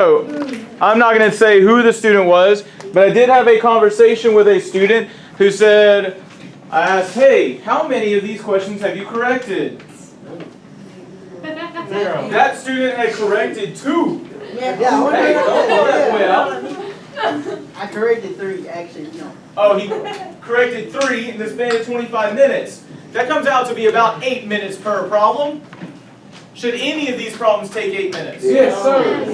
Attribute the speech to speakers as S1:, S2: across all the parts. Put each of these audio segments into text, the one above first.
S1: So, I'm not going to say who the student was, but I did have a conversation with a student who said, I asked, hey, how many of these questions have you corrected? That student had corrected 2.
S2: Yeah,
S1: Hey, don't blow that way out.
S2: I corrected 3, actually, no.
S1: Oh, he corrected 3 in the span of 25 minutes. That comes out to be about 8 minutes per problem. Should any of these problems take 8 minutes?
S3: Yes, sir.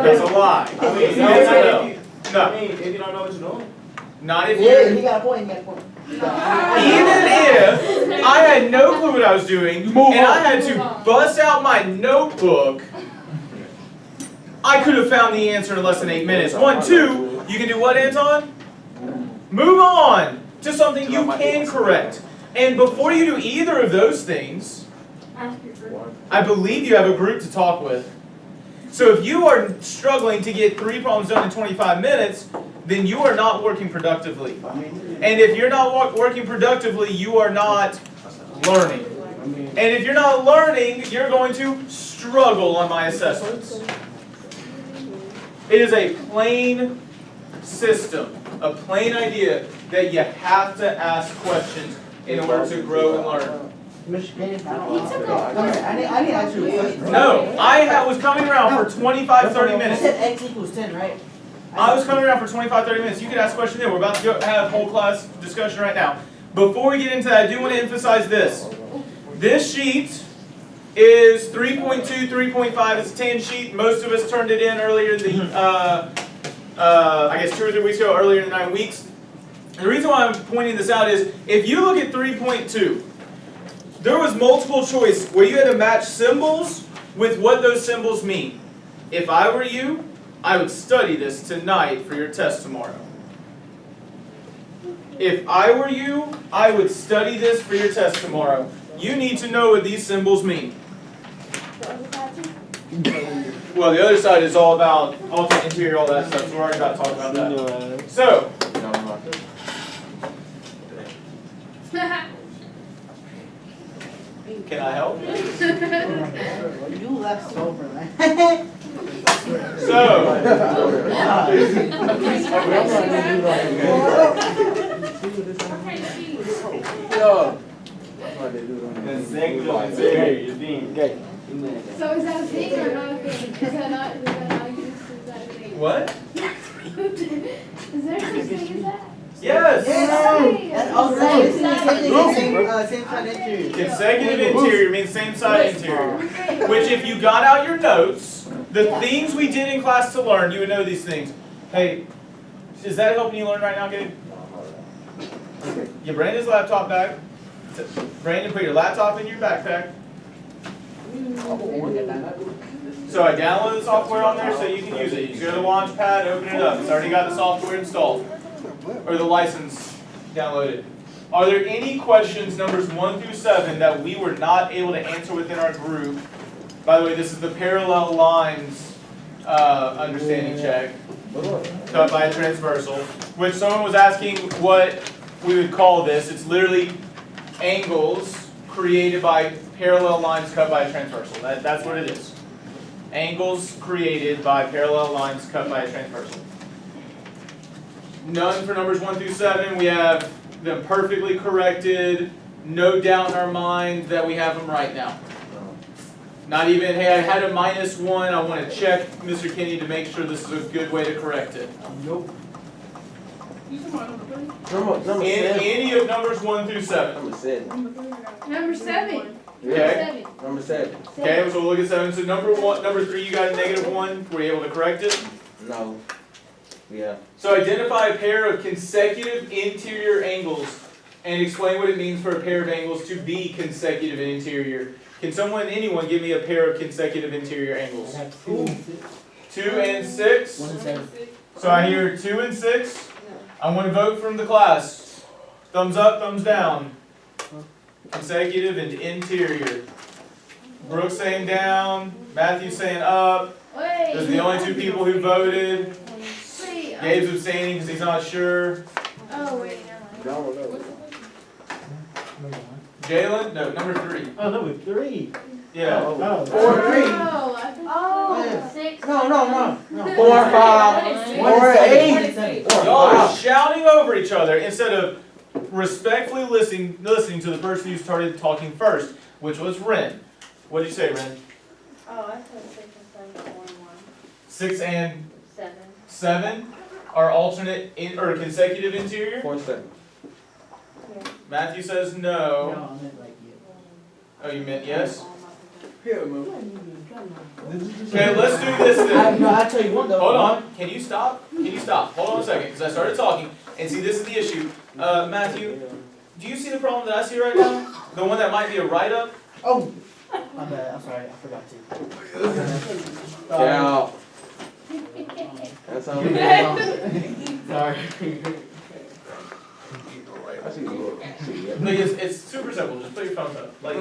S1: That's a lie.
S3: I mean,
S1: Yes or no? No.
S3: if you don't know what you're doing.
S1: Not if
S2: Yeah,
S1: you.
S2: he got a point, he got a point.
S1: Even if I had no clue what I was doing and I had to bust out my notebook, I could have found the answer in less than 8 minutes. 1, 2, you can do what, Anton? Move on to something you can correct. And before you do either of those things, I believe you have a group to talk with. So if you are struggling to get 3 problems done in 25 minutes, then you are not working productively. And if you're not working productively, you are not learning. And if you're not learning, you're going to struggle on my assessments. It is a plain system, a plain idea that you have to ask questions in order to grow and learn.
S2: Mr. Kenny, I don't know. I didn't ask you a question.
S1: No, I was coming around for 25, 30
S2: You
S1: minutes.
S2: said x equals 10, right?
S1: I was coming around for 25, 30 minutes. You could ask a question then. We're about to have whole class discussion right now. Before we get into that, I do want to emphasize this. This sheet is 3.2, 3.5. It's a 10 sheet. Most of us turned it in earlier I guess 2 or 3 weeks ago, earlier in the 9 weeks. The reason why I'm pointing this out is, if you look at 3.2, there was multiple choice where you had to match symbols with what those symbols mean. If I were you, I would study this tonight for your test tomorrow. If I were you, I would study this for your test tomorrow. You need to know what these symbols mean. Well, the other side is all about alternate interior, all that stuff, so we're already about to talk about that. So, can I help?
S2: You left over, man.
S1: So,
S4: So is that a thing or not a thing? Is that not a use? Is that a thing?
S1: what?
S4: Is there such thing as that?
S1: Yes!
S2: That's also same side interior.
S1: Consecutive interior means same side interior. Which, if you got out your notes, the things we did in class to learn, you would know these things. Hey, is that helping you learn right now, Gabe? You bring his laptop back. Brandon, put your laptop in your backpack. So I downloaded the software on there so you can use it. You just go to the launch pad, open it up. It's already got the software installed. Or the license downloaded. Are there any questions, numbers 1 through 7, that we were not able to answer within our group? By the way, this is the parallel lines understanding check, cut by a transversal, which someone was asking what we would call this. It's literally angles created by parallel lines cut by a transversal. That's what it is. Angles created by parallel lines cut by a transversal. None for numbers 1 through 7. We have them perfectly corrected. No doubt in our mind that we have them right now. Not even, hey, I had a -1. I want to check Mr. Kinney to make sure this is a good way to correct it.
S3: Nope.
S1: Any of numbers 1 through 7.
S3: Number 7.
S4: Number 7.
S1: Okay.
S3: Number 7.
S1: Okay, so we'll look at 7. So number 3, you got a -1. Were you able to correct it?
S3: No. Yeah.
S1: So identify a pair of consecutive interior angles and explain what it means for a pair of angles to be consecutive and interior. Can anyone give me a pair of consecutive interior angles? 2 and 6. So I hear 2 and 6. I want to vote from the class. Thumbs up, thumbs down. Consecutive and interior. Brooke saying down. Matthew saying up. Those are the only 2 people who voted. Gabe's abstaining because he's not sure.
S4: Oh, wait,
S1: Jalen? No, number 3.
S2: Oh, number 3.
S1: Yeah.
S2: Oh,
S3: 4, 3.
S4: Oh, I think.
S2: Yeah.
S5: 6.
S2: No.
S3: 4, 5, 4, 8.
S1: Y'all are shouting over each other instead of respectfully listening to the person who started talking first, which was Ren. What did you say, Ren?
S5: Oh, I said 6 and 7, 4 and 1.
S1: 6 and
S5: 7.
S1: 7 are alternate or consecutive interior.
S3: 4, 7.
S5: Yeah.
S1: Matthew says no.
S2: No, I meant like you.
S1: Oh, you meant yes?
S2: Here, move.
S1: Okay, let's do this then.
S2: I'll tell you one though.
S1: Hold on. Can you stop? Can you stop? Hold on a second, because I started talking. And see, this is the issue. Matthew, do you see the problem that I see right now? The one that might be a write-up?
S2: Oh! My bad, I'm sorry, I forgot to.
S3: Yeah. That's how we do.
S2: Sorry.
S3: I see you.
S1: Like, it's super simple. Just put your phones up. Like,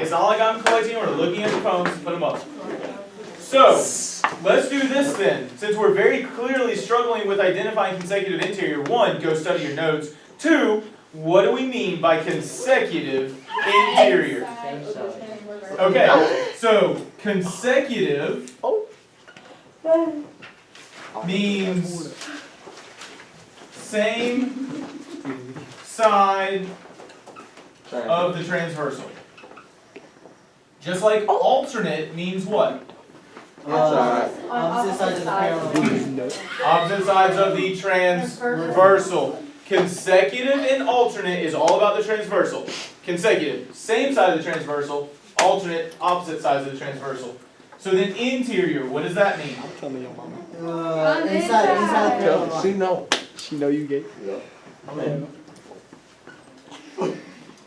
S1: it's not like I'm collecting or looking at the phones. Put them up. So, let's do this then. Since we're very clearly struggling with identifying consecutive interior, 1, go study your notes. 2, what do we mean by consecutive interior? Okay, so consecutive means same side of the transversal. Just like alternate means what?
S2: Opposite sides of the parallel.
S1: Opposite sides of the transversal. Consecutive and alternate is all about the transversal. Consecutive, same side of the transversal. Alternate, opposite sides of the transversal. So then interior, what does that mean?
S2: Inside the parallel line.
S3: She know.
S6: She know you gay.
S3: Amen.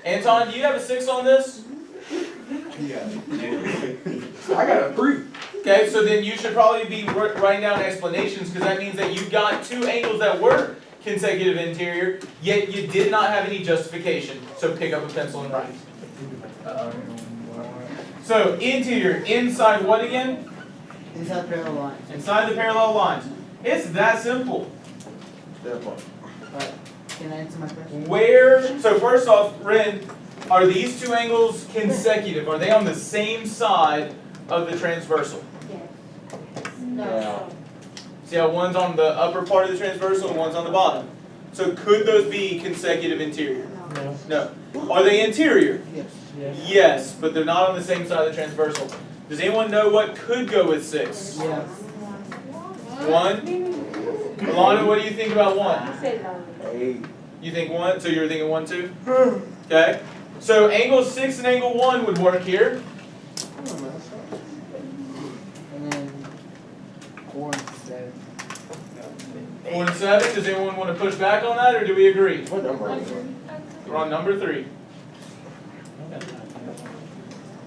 S1: Anton, do you have a 6 on this?
S3: I got a 3.
S1: Okay, so then you should probably be writing down explanations, because that means that you got 2 angles that were consecutive interior, yet you did not have any justification. So pick up a pencil and write. So interior, inside what again?
S2: Inside the parallel line.
S1: Inside the parallel lines. It's that simple.
S2: Alright, can I answer my question?
S1: So first off, Ren, are these 2 angles consecutive? Are they on the same side of the transversal?
S5: Yes.
S3: Yeah.
S1: See how one's on the upper part of the transversal and one's on the bottom. So could those be consecutive interior?
S2: No.
S1: No. Are they interior?
S2: Yes.
S1: Yes, but they're not on the same side of the transversal. Does anyone know what could go with 6?
S2: Yes.
S1: 1? Alana, what do you think about 1?
S3: 8.
S1: You think 1? So you're thinking 1 too? Okay. So angle 6 and angle 1 would work here.
S2: And then 4 and 7.
S1: 4 and 7. Does anyone want to push back on that, or do we agree?
S3: What number are you
S1: We're on number 3.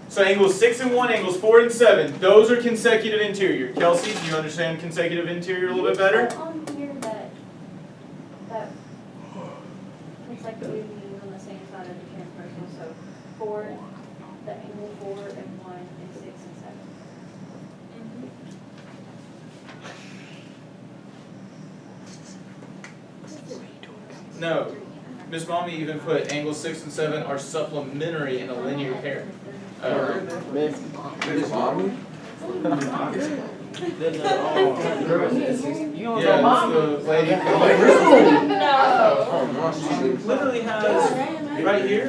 S1: So angles 6 and 1, angles 4 and 7, those are consecutive interior. Kelsey, do you understand consecutive interior a little bit better?
S5: On here that consecutive means on the same side of the transversal, so 4, the angle 4 and 1 and 6 and 7.
S1: No. Miss Mommy even put angles 6 and 7 are supplementary in a linear pair.
S3: Miss Mommy?
S1: Yeah, that's the lady. She literally has, right here,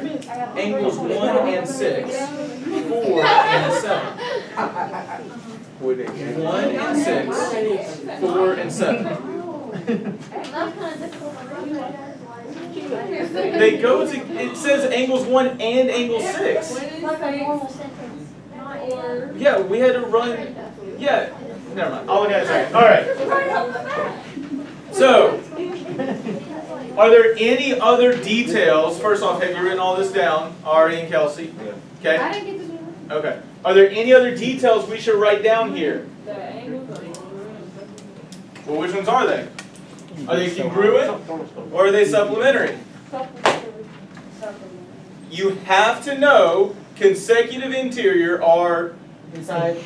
S1: angles 1 and 6, 4 and 7. 1 and 6, 4 and 7.
S5: That's kind of difficult.
S1: They go to, it says angles 1 and angle 6.
S5: Like a normal sentence. Or.
S1: Yeah, we had to run, yeah, never mind, I'll look at it in a second. Alright, so, are there any other details? First off, have you written all this down, Ari and Kelsey? Okay?
S4: I didn't get to do that.
S1: Okay. Are there any other details we should write down here? Well, which ones are they? Are they congruent or are they supplementary? You have to know consecutive interior are
S2: Inside.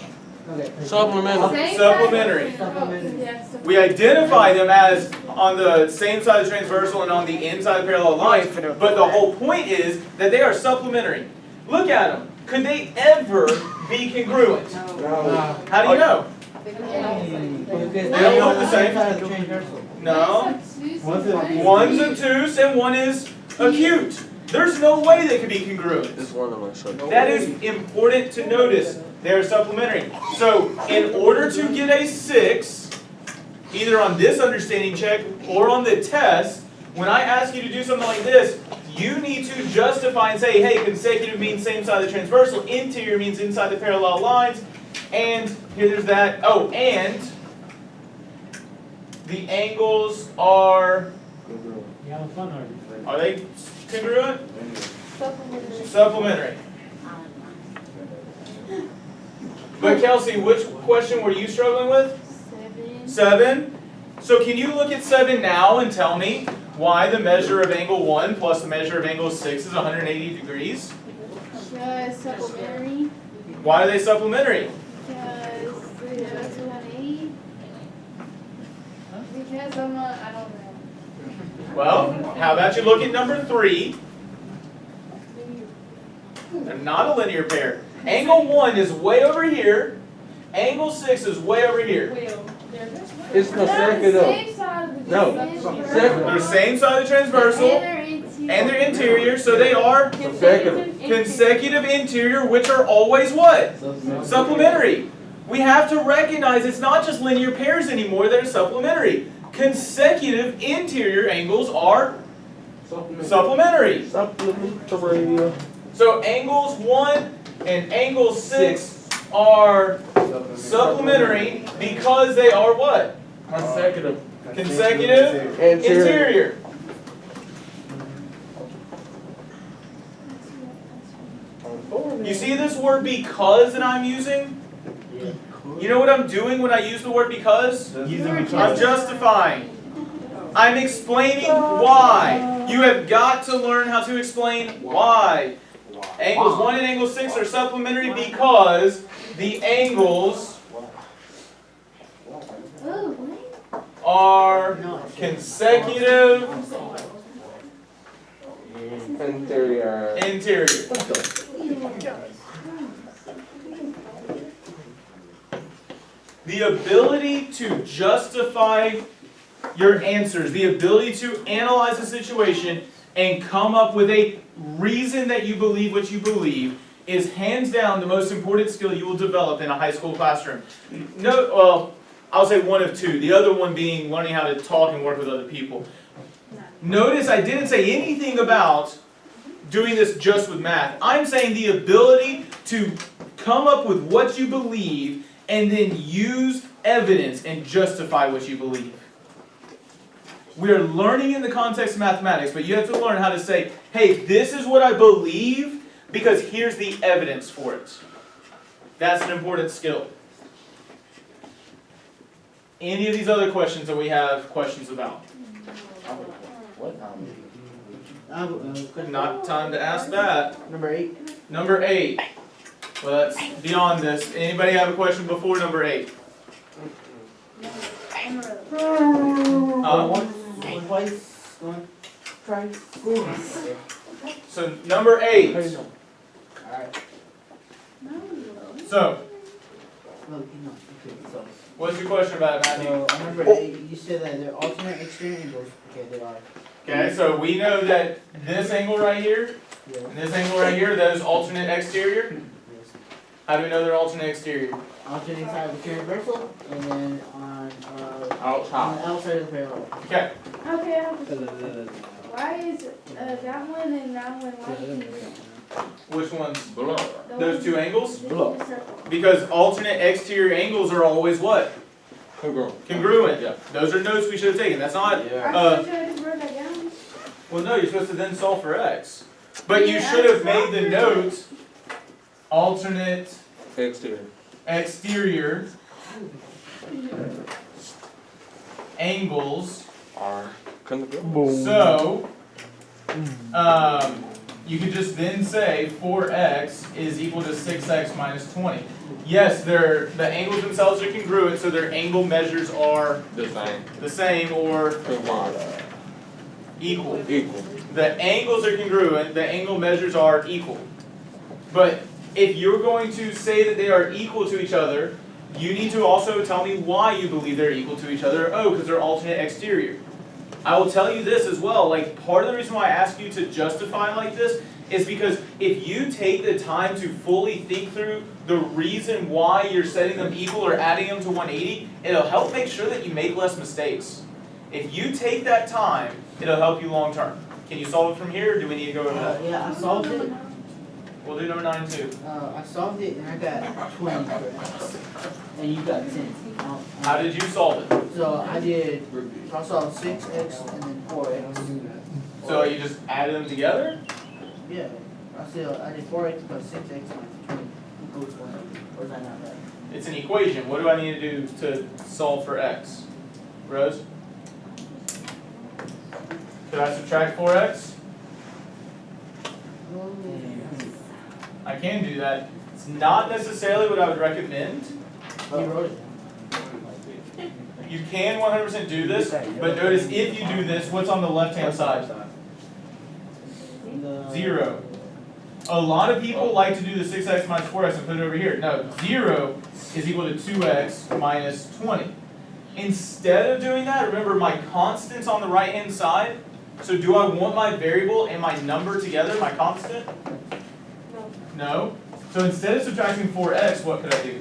S2: Okay.
S3: Supplemental.
S4: Same
S1: supplementary.
S4: side.
S2: Supplementary.
S4: Yes.
S1: We identify them as on the same side of the transversal and on the inside of the parallel line, but the whole point is that they are supplementary. Look at them. Could they ever be congruent?
S3: No.
S1: How do you know?
S2: Because
S1: They don't look the same.
S2: side of transversal.
S1: No.
S2: One's a-
S1: One's obtuse and one is acute. There's no way they could be congruent.
S3: This one I'm gonna show you.
S1: That is important to notice. They're supplementary. So, in order to get a 6, either on this understanding check or on the test, when I ask you to do something like this, you need to justify and say, hey, consecutive means same side of the transversal, interior means inside the parallel lines, and here there's that. Oh, and the angles are they congruent? Supplementary. But Kelsey, which question were you struggling with? 7. So can you look at 7 now and tell me why the measure of angle 1 plus the measure of angle 6 is 180 degrees?
S4: Because supplementary.
S1: Why are they supplementary?
S4: Because that's 180. Because I'm not, I don't know.
S1: Well, how about you look at number 3? They're not a linear pair. Angle 1 is way over here. Angle 6 is way over here.
S3: It's consecutive. No,
S1: They're same side of the transversal and they're interior, so they are
S3: Consecutive.
S1: consecutive interior, which are always what? Supplementary. We have to recognize it's not just linear pairs anymore that are supplementary. Consecutive interior angles are supplementary.
S3: Supplementary.
S1: So angles 1 and angle 6 are supplementary because they are what?
S3: Consecutive.
S1: Consecutive interior. You see this word because that I'm using? You know what I'm doing when I use the word because? I'm justifying. I'm explaining why. You have got to learn how to explain why. Angles 1 and angle 6 are supplementary because the angles are consecutive
S3: Interior.
S1: interior. The ability to justify your answers, the ability to analyze a situation and come up with a reason that you believe what you believe is hands down the most important skill you will develop in a high school classroom. No, well, I'll say one of two. The other one being learning how to talk and work with other people. Notice I didn't say anything about doing this just with math. I'm saying the ability to come up with what you believe and then use evidence and justify what you believe. We're learning in the context of mathematics, but you have to learn how to say, hey, this is what I believe because here's the evidence for it. That's an important skill. Any of these other questions that we have questions about? Not time to ask that.
S2: Number 8.
S1: Number 8. Well, that's beyond this. Anybody have a question before number 8?
S2: Twice. Twice.
S1: So number 8.
S2: Alright.
S1: So,
S2: No, okay, so.
S1: what's your question about it, Matthew?
S2: So, on number 8, you said that they're alternate extreme angles. Okay, they are.
S1: Okay, so we know that this angle right here
S2: Yeah.
S1: and this angle right here, that is alternate exterior.
S2: Yes.
S1: How do we know they're alternate exterior?
S2: Alternate side of the transversal, and then on the
S3: Outside.
S2: outside of the parallel.
S1: Okay,
S4: Okay, why is that one and that one white?
S1: which one's
S3: Below.
S1: those two angles?
S3: Below.
S1: Because alternate exterior angles are always what?
S3: Congruent.
S1: Congruent.
S3: Yeah.
S1: Those are notes we should have taken. That's not,
S3: Yeah.
S1: Uh,
S4: I should have wrote that down.
S1: well, no, you're supposed to then solve for x. But you should have made the note alternate
S3: Exterior.
S1: exterior angles.
S3: Are congruent.
S1: So, you could just then say 4x is equal to 6x minus 20. Yes, the angles themselves are congruent, so their angle measures are
S3: The same.
S1: the same or
S3: Congruent.
S1: equal.
S3: Equal.
S1: The angles are congruent, the angle measures are equal. But if you're going to say that they are equal to each other, you need to also tell me why you believe they're equal to each other. Oh, because they're alternate exterior. I will tell you this as well, like part of the reason why I ask you to justify like this is because if you take the time to fully think through the reason why you're setting them equal or adding them to 180, it'll help make sure that you make less mistakes. If you take that time, it'll help you long term. Can you solve it from here, or do we need to go over that?
S2: Yeah, I solved it.
S1: We'll do number 9 too.
S2: I solved it and I got 20 for X. And you got 10.
S1: How did you solve it?
S2: So I solved 6X and then 4X.
S1: So you just added them together?
S2: Yeah. I did 4X plus 6X minus 20 equals 180. Or is that not right?
S1: It's an equation. What do I need to do to solve for x? Rose? Could I subtract 4x? I can do that. It's not necessarily what I would recommend.
S2: You wrote it down.
S1: You can 100% do this, but notice if you do this, what's on the left-hand side? 0. A lot of people like to do the 6x minus 4x and put it over here. No, 0 is equal to 2x minus 20. Instead of doing that, remember my constant's on the right-hand side. So do I want my variable and my number together, my constant? No. So instead of subtracting 4x, what could I do?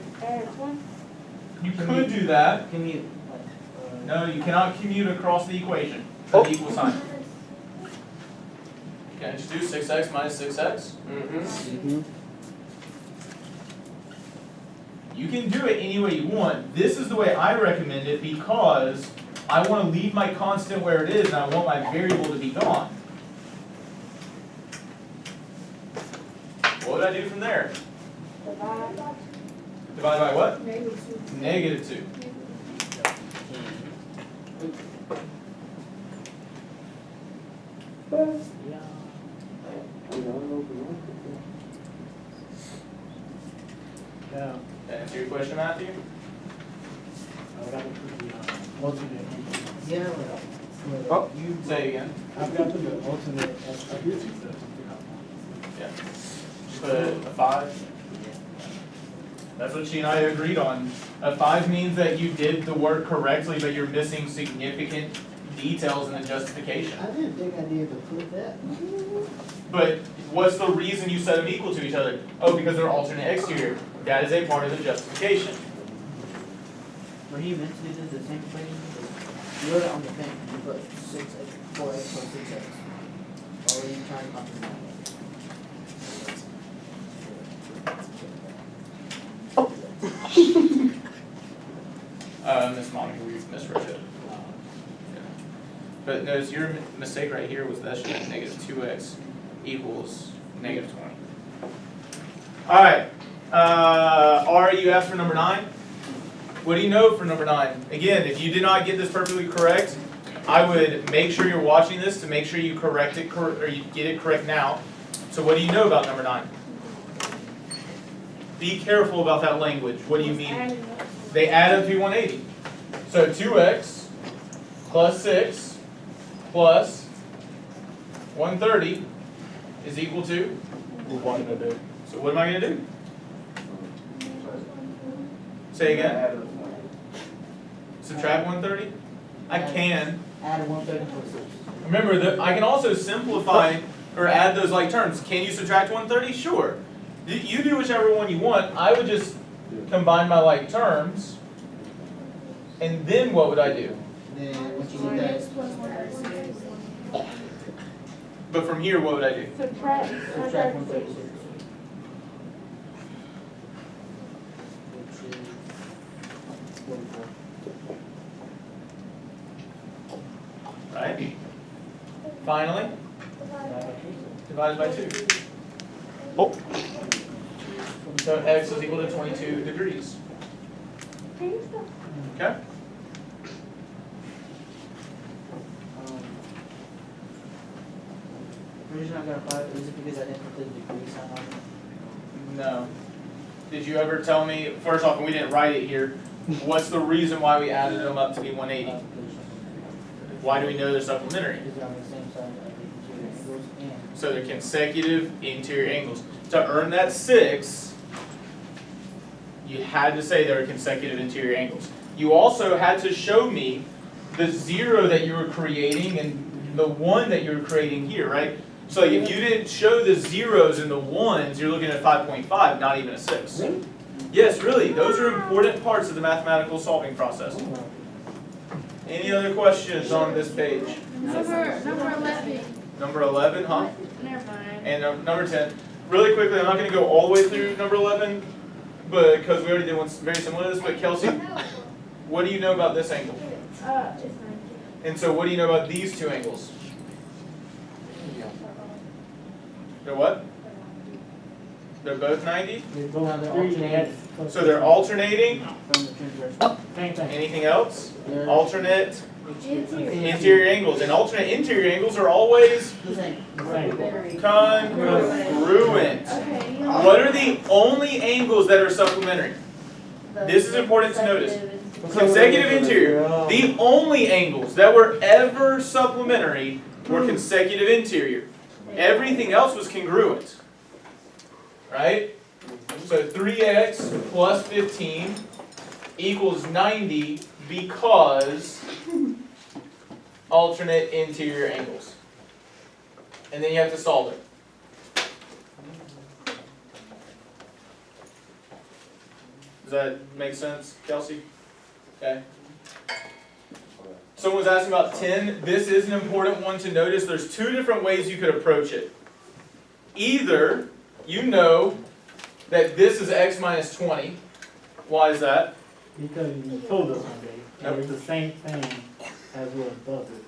S1: You could do that.
S2: Commute.
S1: No, you cannot commute across the equation. The equal sign. Can I just do 6x minus 6x? You can do it any way you want. This is the way I recommend it because I want to leave my constant where it is and I want my variable to be gone. What would I do from there? Divide by what? Negative 2.
S2: Yeah.
S1: That answer your question, Matthew?
S2: Yeah.
S3: Oh.
S2: You
S1: Say again.
S6: I've got the alternate.
S1: Yeah. Just put a 5. That's what she and I agreed on. A 5 means that you did the work correctly, but you're missing significant details in the justification.
S2: I didn't think I needed to put that.
S1: But what's the reason you set them equal to each other? Oh, because they're alternate exterior. That is a part of the justification.
S2: Were you meant to do the same thing? You wrote it on the thing. You put 6x, 4x plus 6x. Or were you trying to compromise?
S1: Miss Monica, we misread it. Yeah. But notice your mistake right here was that should be negative 2x equals negative 20. Alright. Ari, you asked for number 9. What do you know for number 9? Again, if you did not get this perfectly correct, I would make sure you're watching this to make sure you correct it or you get it correct now. So what do you know about number 9? Be careful about that language. What do you mean? They add up to 180. So 2x plus 6 plus 130 is equal to? So what am I going to do? Say again. Subtract 130? I can.
S2: Add 130 plus 6.
S1: Remember, that I can also simplify or add those like terms. Can you subtract 130? Sure. You do whichever one you want. I would just combine my like terms. And then what would I do?
S2: Then once you get that,
S1: But from here, what would I do?
S2: subtract 136. Which is 44.
S1: Right? Finally, divided by 2.
S3: Oh.
S1: So x is equal to 22 degrees. Okay?
S2: The reason I got a 5 is it because I didn't put the degree sign on it?
S1: No. Did you ever tell me, first off, and we didn't write it here, what's the reason why we added them up to be 180? Why do we know they're supplementary?
S2: Because they're on the same side of the computer. angles and.
S1: So they're consecutive interior angles. To earn that 6, you had to say they were consecutive interior angles. You also had to show me the 0 that you were creating and the 1 that you were creating here, right? So if you didn't show the 0s and the 1s, you're looking at 5.5, not even a 6.
S2: Really?
S1: Yes, really. Those are important parts of the mathematical solving process. Any other questions on this page?
S4: Number 11.
S1: Number 11, huh?
S4: Never mind.
S1: And number 10. Really quickly, I'm not going to go all the way through number 11, but because we already did one very similar to this. But Kelsey, what do you know about this angle?
S4: It's 90.
S1: And so, what do you know about these two angles? They're what? They're both 90.
S2: They both have their alternating.
S1: So they're alternating.
S2: From the transversal. Same thing.
S1: Anything else?
S2: They're
S1: Alternate
S4: Interior.
S1: interior angles, and alternate interior angles are always
S2: the same.
S5: Very.
S1: congruent.
S4: Okay.
S1: What are the only angles that are supplementary? This is important to notice. Consecutive interior. The only angles that were ever supplementary were consecutive interior. Everything else was congruent. Right? So 3x plus 15 equals 90 because alternate interior angles. And then you have to solve it. Does that make sense, Kelsey? Okay. Someone was asking about 10. This is an important one to notice. There's two different ways you could approach it. Either you know that this is x minus 20. Why is that?
S6: Because you told us one day,
S1: Nope.
S6: it's the same thing as what above it.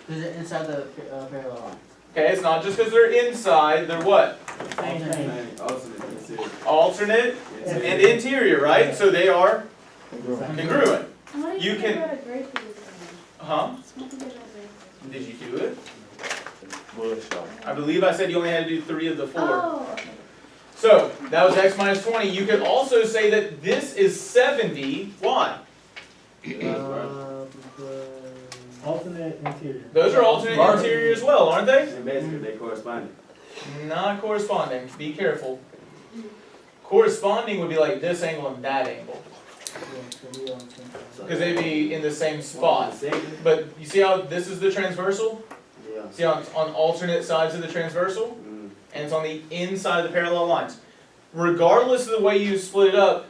S2: Because it's inside the parallel line.
S1: Okay, it's not just because they're inside, they're what?
S6: Same thing.
S1: Alternate and interior, right? So they are congruent.
S4: How did
S1: You
S4: you
S1: can-
S4: get a grade for this one?
S1: Huh?
S4: How did you get a grade for this?
S1: Did you do it? I believe I said you only had to do 3 of the 4.
S4: Oh, okay.
S1: So, that was x minus 20. You could also say that this is 70. Why?
S6: Alternate interior.
S1: Those are alternate interior as well, aren't they?
S7: And basically, they correspond.
S1: Not corresponding. Be careful. Corresponding would be like this angle and that angle. Because they'd be in the same spot. But you see how this is the transversal?
S7: Yeah.
S1: See how it's on alternate sides of the transversal? And it's on the inside of the parallel lines. Regardless of the way you split it up,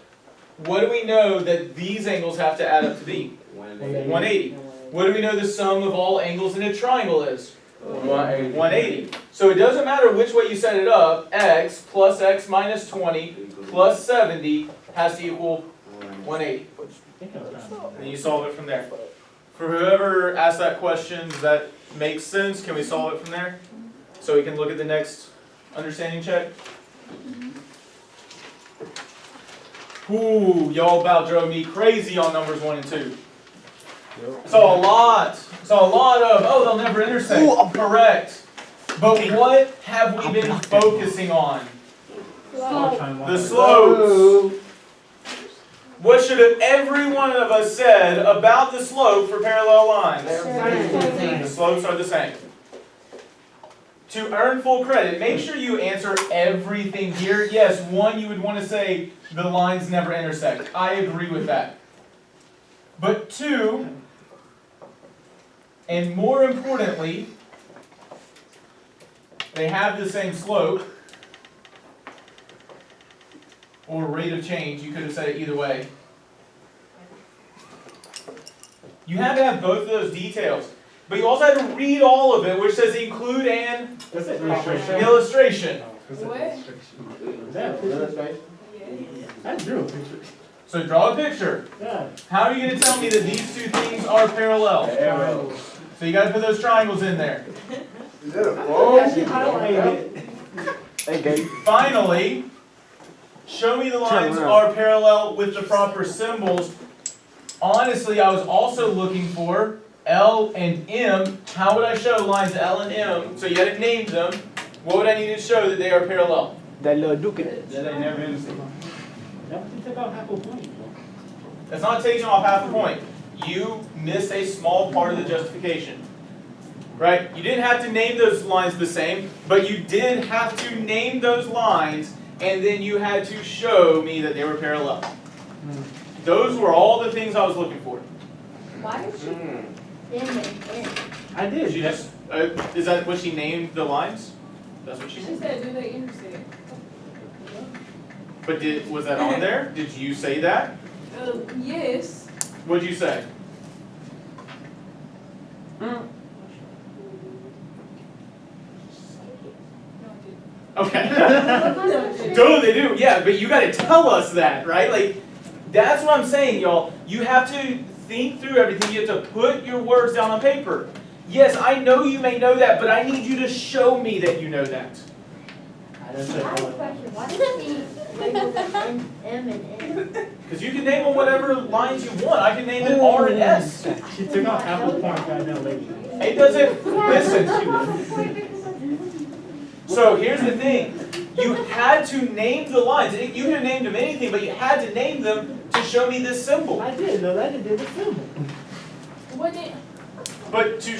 S1: what do we know that these angles have to add up to be? 180. What do we know the sum of all angles in a triangle is? 180. So it doesn't matter which way you set it up, x plus x minus 20 plus 70 has to equal 180. And you solve it from there. For whoever asked that question, does that make sense? Can we solve it from there? So we can look at the next understanding check? Ooh, y'all about drove me crazy on numbers 1 and 2. Saw a lot of, oh, they'll never intersect. Correct. But what have we been focusing on? The slopes. What should every one of us said about the slope for parallel lines? The slopes are the same. To earn full credit, make sure you answer everything here. Yes, 1, you would want to say the lines never intersect. I agree with that. But 2, and more importantly, they have the same slope or rate of change. You could have said it either way. You have to have both of those details. But you also have to read all of it, which says include an illustration.
S6: I drew a picture.
S1: So draw a picture.
S6: Yeah.
S1: How are you going to tell me that these two things are parallel? So you got to put those triangles in there.
S6: Actually highlighted it.
S1: Finally, show me the lines are parallel with the proper symbols. Honestly, I was also looking for L and M. How would I show lines L and M? So you had to name them. What would I need to show that they are parallel?
S3: That little duke.
S7: That they never intersect.
S6: That took out half a point.
S1: That's not taking off half the point. You missed a small part of the justification. right? You didn't have to name those lines the same, but you did have to name those lines, and then you had to show me that they were parallel. Those were all the things I was looking for.
S5: Why did she M and N?
S6: I did.
S1: She just, is that what she named the lines? That's what she
S8: She
S1: said.
S8: said, do they intersect?
S1: But was that on there? Did you say that?
S8: Yes.
S1: What'd you say? Okay. Totally they do, yeah, but you gotta tell us that, right? Like, that's what I'm saying, y'all. You have to think through everything. You have to put your words down on paper. Yes, I know you may know that, but I need you to show me that you know that.
S2: I didn't
S5: I
S2: say
S5: have a
S2: all.
S5: question, why did she label them M and N?
S1: Because you can name them whatever lines you want. I can name it R and S.
S6: She took off half a point, got no lady.
S1: It doesn't, listen. So here's the thing. You had to name the lines. You could have named them anything, but you had to name them to show me this symbol.
S6: I did, no, that did the symbol.
S8: What did,
S1: But to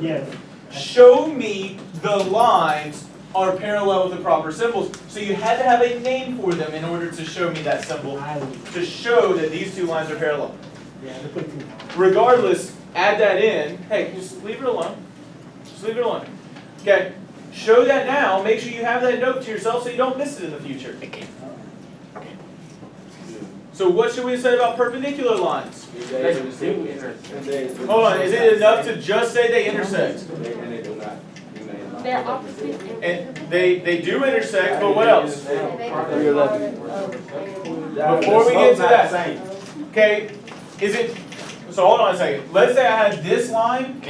S6: Yes.
S1: show me the lines are parallel with the proper symbols. So you had to have a name for them in order to show me that symbol, to show that these two lines are parallel.
S6: Yeah, they put two.
S1: Regardless, add that in. Hey, just leave it alone. Just leave it alone. Okay? Show that now. Make sure you have that note to yourself so you don't miss it in the future. So what should we say about perpendicular lines? Hold on, is it enough to just say they intersect?
S8: they're opposite.
S1: And they do intersect, but what else? Before we get to that, okay, is it, so hold on a second. Let's say I had this line,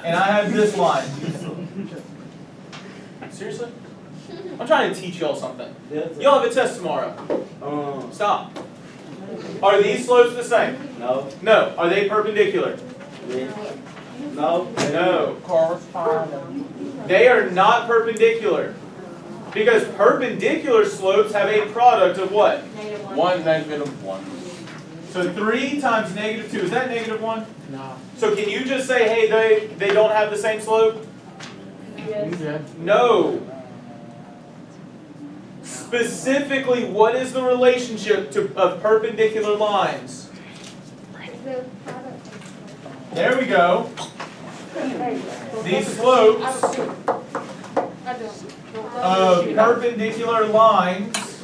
S1: and I have this line. Seriously? I'm trying to teach y'all something. Y'all have a test tomorrow. Stop. Are these slopes the same?
S7: No.
S1: No. Are they perpendicular?
S7: No.
S1: No. They are not perpendicular. Because perpendicular slopes have a product of what?
S5: -1.
S3: -1.
S1: So 3 times -2, is that -1?
S2: No.
S1: So can you just say, hey, they don't have the same slope?
S8: Yes.
S1: No. Specifically, what is the relationship of perpendicular lines? There we go. These slopes
S8: I don't.
S1: of perpendicular lines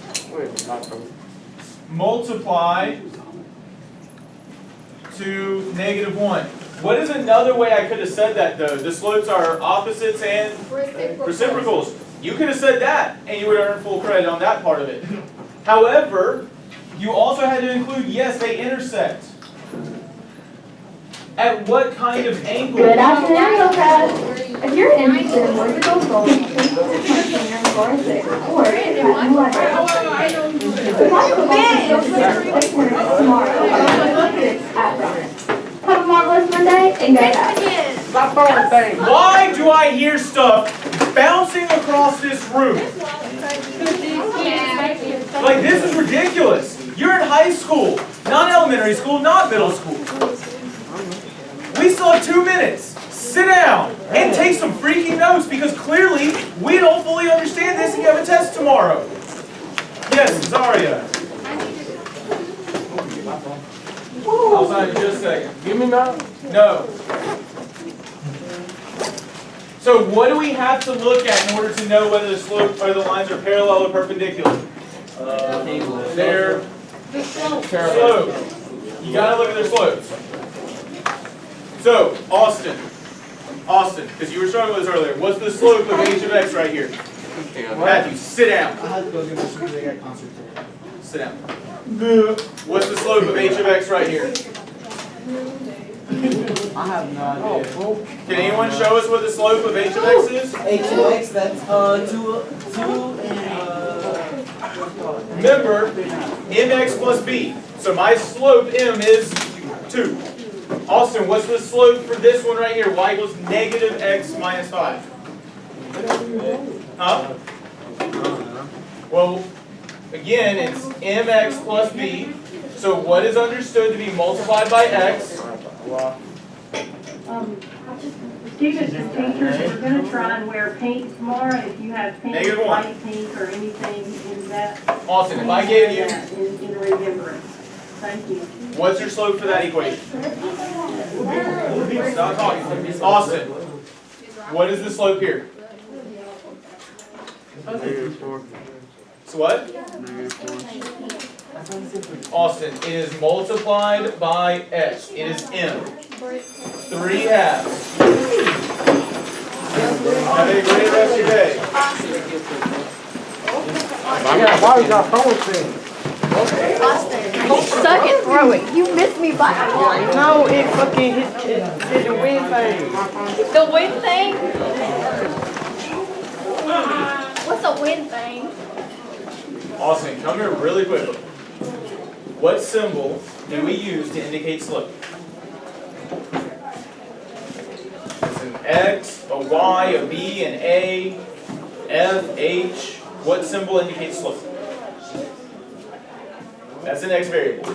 S1: multiply to -1. What is another way I could have said that though? The slopes are opposites and reciprocals. You could have said that and you would earn full credit on that part of it. However, you also had to include, yes, they intersect. At what kind of angle?
S4: Good afternoon, class. If you're interested in vertical goals, please visit my center in Forest Lake or at the library. The library will tomorrow at breakfast. Have a marvelous Monday and go fast.
S1: Why do I hear stuff bouncing across this room? Like, this is ridiculous. You're in high school, not elementary school, not middle school. We still have 2 minutes. Sit down and take some freaking notes because clearly we don't fully understand this and you have a test tomorrow. Yes, Zaria. I'll sign in just a second.
S3: Give me now.
S1: No. So what do we have to look at in order to know whether the slope or the lines are parallel or perpendicular? They're slope. You gotta look at their slopes. So, Austin, because you were struggling with this earlier, what's the slope of h of x right here? Matthew, sit down.
S2: I had to go get my shoes, I got concert today.
S1: Sit down. What's the slope of h of x right here?
S2: I have no idea.
S1: Can anyone show us what the slope of h of x is?
S2: H of X, that's two and
S1: Remember, mx plus b. So my slope m is 2. Austin, what's the slope for this one right here? Y equals -x minus 5. Huh? Well, again, it's mx plus b. So what is understood to be multiplied by x
S9: Students and teachers, we're gonna try and wear pink tomorrow. If you have pink,
S1: -1.
S9: light pink, or anything in that.
S1: Austin, if I gave you,
S9: In remembrance. Thank you.
S1: what's your slope for that equation? Stop talking. Austin, what is the slope here? So what? Austin, it is multiplied by x. It is m. 3/2. Have a great rest of your day.
S3: Why is our phone thing?
S4: Suck it, throw it. You missed me by a lot.
S3: No, it fucking hit the wind thing.
S4: The wind thing? What's a wind thing?
S1: Austin, come here really quick. What symbol do we use to indicate slope? It's an X, a Y, a B, an A, F, H. What symbol indicates slope? That's an X variable.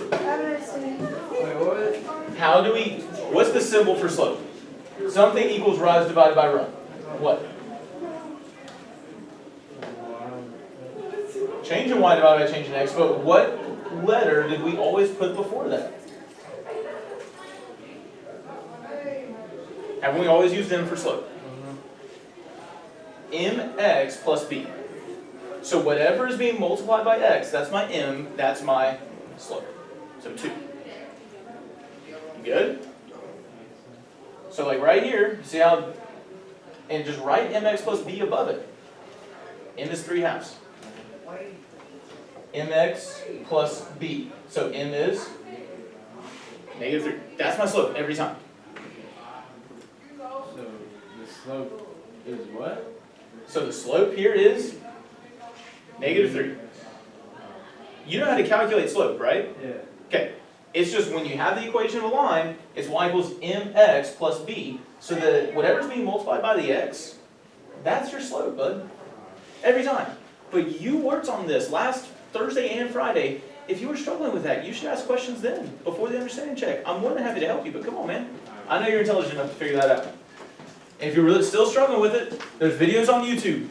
S1: How do we, what's the symbol for slope? Something equals rise divided by run. What? Change in Y divided by change in X, but what letter did we always put before that? Haven't we always used M for slope? Mx plus B. So whatever is being multiplied by x, that's my m, that's my slope. So 2. You good? So like right here, see how, and just write mx plus b above it. M is 3/2. Mx plus b. So m is -3. That's my slope every time.
S7: So the slope is what?
S1: So the slope here is -3. You know how to calculate slope, right?
S7: Yeah.
S1: Okay. It's just when you have the equation of a line, it's y equals mx plus b. So that whatever's being multiplied by the x, that's your slope, bud. Every time. But you worked on this last Thursday and Friday. If you were struggling with that, you should ask questions then, before the understanding check. I'm more than happy to help you, but come on, man. I know you're intelligent enough to figure that out. And if you're really still struggling with it, there's videos on YouTube.